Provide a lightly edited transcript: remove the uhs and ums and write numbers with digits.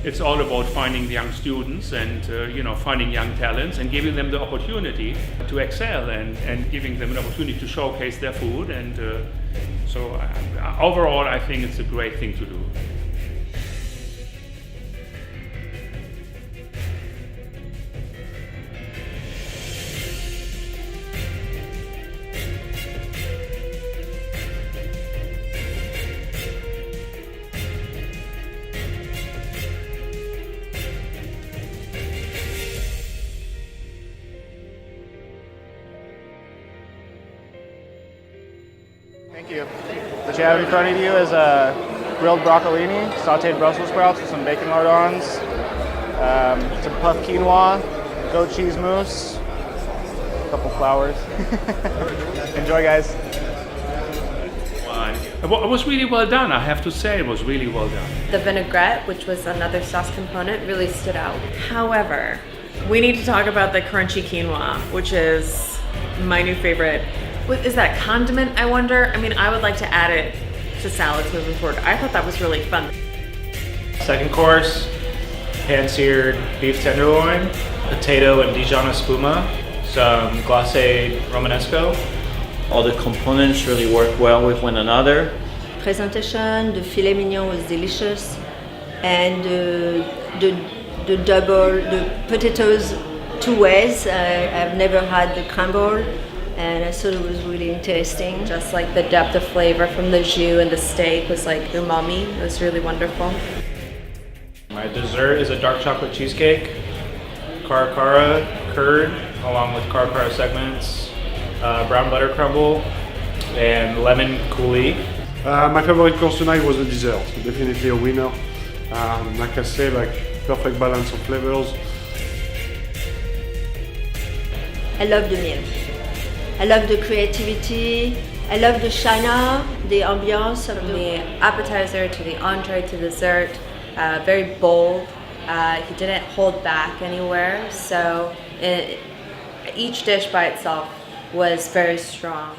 it's all about finding young students and finding young talents and giving them the opportunity to excel and giving them an opportunity to showcase their food. And so overall, I think it's a great thing to do. Thank you. What you have in front of you is grilled broccolini, sautéed Brussels sprouts with some bacon lardons, some puffed quinoa, goat cheese mousse, a couple flowers. Enjoy, guys. It was really well done, I have to say. It was really well done. The vinaigrette, which was another sauce component, really stood out. However, we need to talk about the crunchy quinoa, which is my new favorite. Is that condiment, I wonder? I mean, I would like to add it to salads moving forward. I thought that was really fun. Second course, pan-seared beef tenderloin, potato and Dijon espuma, some glacé Romanesco. All the components really work well with one another. Presentation, the filet mignon was delicious, and the potatoes two ways. I've never had the crumble, and I thought it was really interesting. Just like the depth of flavor from the jus and the steak was like umami. It was really wonderful. My dessert is a dark chocolate cheesecake, Cara curd, along with Cara segments, brown butter crumble, and lemon coulis. My favorite course tonight was the dessert, definitely a winner. Like I say, perfect balance of flavors. I love the meal. I love the creativity. I love the china, the ambiance of From the appetizer to the entree to dessert, very bold. He didn't hold back anywhere, so each dish by itself was very strong.